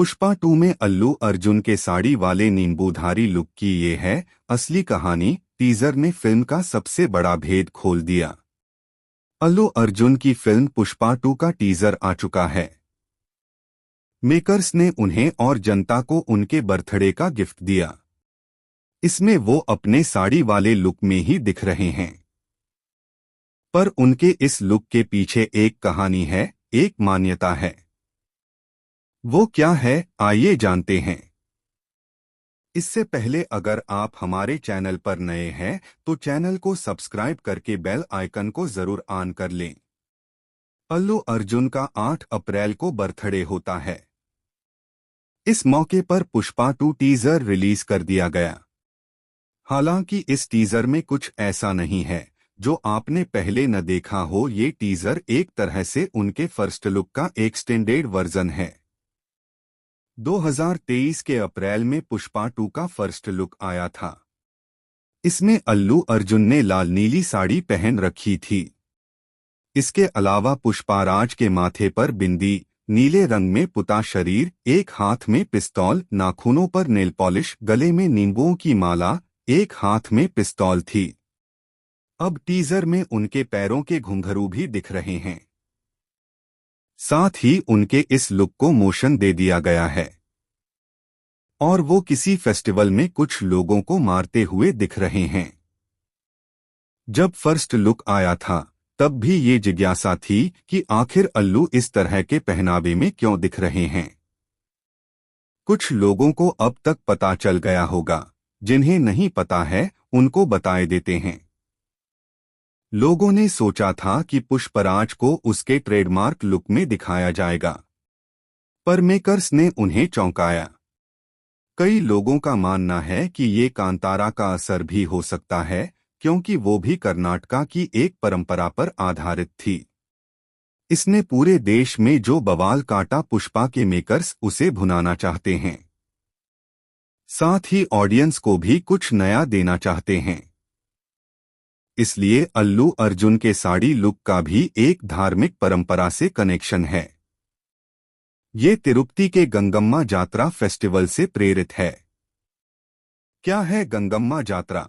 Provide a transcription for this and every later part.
पुष्पा 2 में अल्लू अर्जुन के साड़ी वाले नींबूधारी लुक की ये है असली कहानी। टीजर ने फिल्म का सबसे बड़ा भेद खोल दिया। अल्लू अर्जुन की फिल्म पुष्पा 2 का टीजर आ चुका है। मेकर्स ने उन्हें और जनता को उनके बर्थडे का गिफ्ट दिया। इसमें वो अपने साड़ी वाले लुक में ही दिख रहे हैं, पर उनके इस लुक के पीछे एक कहानी है, एक मान्यता है। वो क्या है, आइए जानते हैं। इससे पहले अगर आप हमारे चैनल पर नए हैं तो चैनल को सब्सक्राइब करके बेल आइकन को जरूर ऑन कर लें। अल्लू अर्जुन का 8 अप्रैल को बर्थडे होता है। इस मौके पर पुष्पा 2 टीजर रिलीज कर दिया गया। हालांकि इस टीजर में कुछ ऐसा नहीं है जो आपने पहले न देखा हो। ये टीजर एक तरह से उनके फर्स्ट लुक का एक्सटेंडेड वर्जन है। 2023 के अप्रैल में पुष्पा 2 का फर्स्ट लुक आया था। इसमें अल्लू अर्जुन ने लाल नीली साड़ी पहन रखी थी। इसके अलावा पुष्पाराज के माथे पर बिंदी, नीले रंग में पुता शरीर, एक हाथ में पिस्तौल, नाखूनों पर नेल पॉलिश, गले में नींबुओं की माला, एक हाथ में पिस्तौल थी। अब टीजर में उनके पैरों के घुंघरू भी दिख रहे हैं। साथ ही उनके इस लुक को मोशन दे दिया गया है और वो किसी फेस्टिवल में कुछ लोगों को मारते हुए दिख रहे हैं। जब फर्स्ट लुक आया था तब भी ये जिज्ञासा थी कि आखिर अल्लू इस तरह के पहनावे में क्यों दिख रहे हैं। कुछ लोगों को अब तक पता चल गया होगा, जिन्हें नहीं पता है उनको बताए देते हैं। लोगों ने सोचा था कि पुष्पराज को उसके ट्रेडमार्क लुक में दिखाया जाएगा, पर मेकर्स ने उन्हें चौंकाया। कई लोगों का मानना है कि ये कांतारा का असर भी हो सकता है, क्योंकि वो भी कर्नाटका की एक परंपरा पर आधारित थी। इसने पूरे देश में जो बवाल काटा, पुष्पा के मेकर्स उसे भुनाना चाहते हैं। साथ ही ऑडियंस को भी कुछ नया देना चाहते हैं। इसलिए अल्लू अर्जुन के साड़ी लुक का भी एक धार्मिक परंपरा से कनेक्शन है। ये तिरुपति के गंगम्मा जात्रा फेस्टिवल से प्रेरित है। क्या है गंगम्मा जात्रा?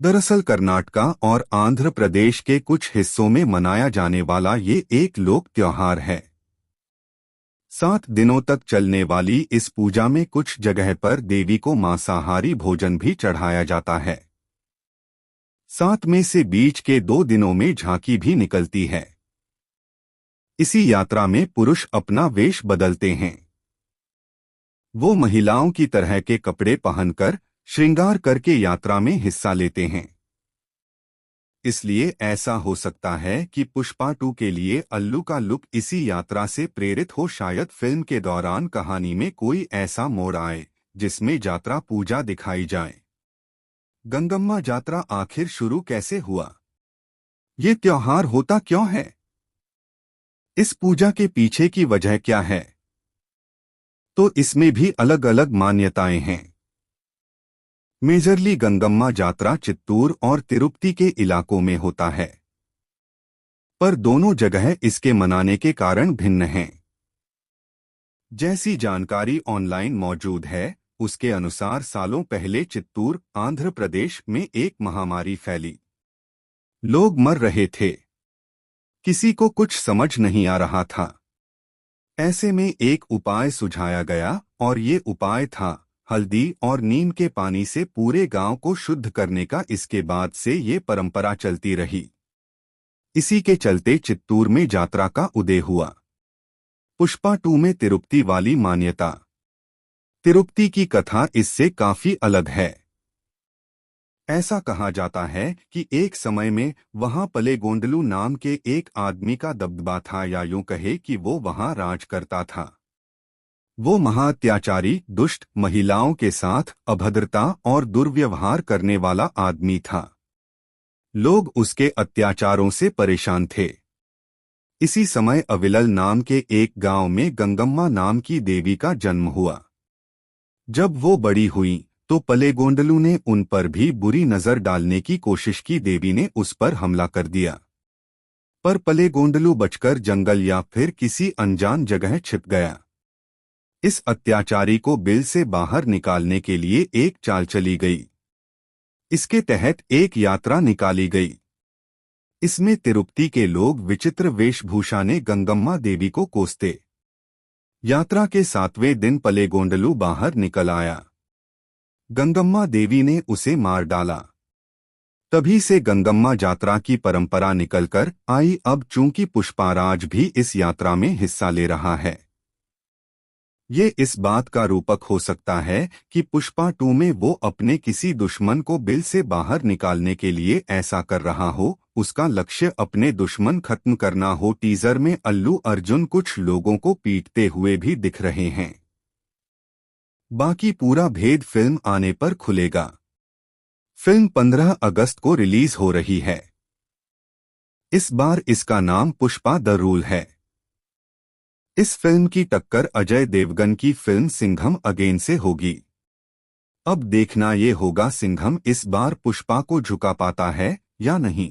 दरअसल कर्नाटका और आंध्र प्रदेश के कुछ हिस्सों में मनाया जाने वाला ये एक लोक त्योहार है। 7 दिनों तक चलने वाली इस पूजा में कुछ जगह पर देवी को मांसाहारी भोजन भी चढ़ाया जाता है। 7 में से बीच के 2 दिनों में झांकी भी निकलती है। इसी यात्रा में पुरुष अपना वेश बदलते हैं। वो महिलाओं की तरह के कपड़े पहनकर श्रृंगार करके यात्रा में हिस्सा लेते हैं। इसलिए ऐसा हो सकता है कि पुष्पा 2 के लिए अल्लू का लुक इसी यात्रा से प्रेरित हो। शायद फिल्म के दौरान कहानी में कोई ऐसा मोड़ आए जिसमें यात्रा पूजा दिखाई जाए। गंगम्मा जात्रा आखिर शुरू कैसे हुआ? ये त्योहार होता क्यों है? इस पूजा के पीछे की वजह क्या है? तो इसमें भी अलग अलग मान्यताएं हैं। मेजरली गंगम्मा जात्रा चित्तूर और तिरुपति के इलाकों में होता है, पर दोनों जगह इसके मनाने के कारण भिन्न हैं। जैसी जानकारी ऑनलाइन मौजूद है उसके अनुसार सालों पहले चित्तूर, आंध्र प्रदेश में एक महामारी फैली। लोग मर रहे थे। किसी को कुछ समझ नहीं आ रहा था। ऐसे में एक उपाय सुझाया गया और ये उपाय था हल्दी और नीम के पानी से पूरे गांव को शुद्ध करने का। इसके बाद से ये परंपरा चलती रही। इसी के चलते चित्तूर में जात्रा का उदय हुआ। पुष्पा 2 में तिरुपति वाली मान्यता। तिरुपति की कथा इससे काफी अलग है। ऐसा कहा जाता है कि एक समय में वहां पलेगोंडलू नाम के एक आदमी का दबदबा था, या यूं कहे कि वो वहां राज करता था। वो महाअत्याचारी, दुष्ट, महिलाओं के साथ अभद्रता और दुर्व्यवहार करने वाला आदमी था। लोग उसके अत्याचारों से परेशान थे। इसी समय अविलल नाम के एक गांव में गंगम्मा नाम की देवी का जन्म हुआ। जब वो बड़ी हुई तो पलेगोंडलू ने उन पर भी बुरी नजर डालने की कोशिश की। देवी ने उस पर हमला कर दिया, पर पलेगोंडलू बचकर जंगल या फिर किसी अनजान जगह छिप गया। इस अत्याचारी को बिल से बाहर निकालने के लिए एक चाल चली गई। इसके तहत एक यात्रा निकाली गई। इसमें तिरुपति के लोग विचित्र वेशभूषा ने गंगम्मा देवी को कोसते। यात्रा के 7वें दिन पलेगोंडलू बाहर निकल आया। गंगम्मा देवी ने उसे मार डाला। तभी से गंगम्मा यात्रा की परंपरा निकलकर आई। अब चूंकि पुष्पाराज भी इस यात्रा में हिस्सा ले रहा है, ये इस बात का रूपक हो सकता है कि पुष्पा 2 में वो अपने किसी दुश्मन को बिल से बाहर निकालने के लिए ऐसा कर रहा हो, उसका लक्ष्य अपने दुश्मन खत्म करना हो। टीजर में अल्लू अर्जुन कुछ लोगों को पीटते हुए भी दिख रहे हैं। बाकी पूरा भेद फिल्म आने पर खुलेगा। फिल्म 15 अगस्त को रिलीज हो रही है। इस बार इसका नाम पुष्पा द रूल है। इस फिल्म की टक्कर अजय देवगन की फिल्म सिंघम अगेन से होगी। अब देखना ये होगा सिंघम इस बार पुष्पा को झुका पाता है या नहीं।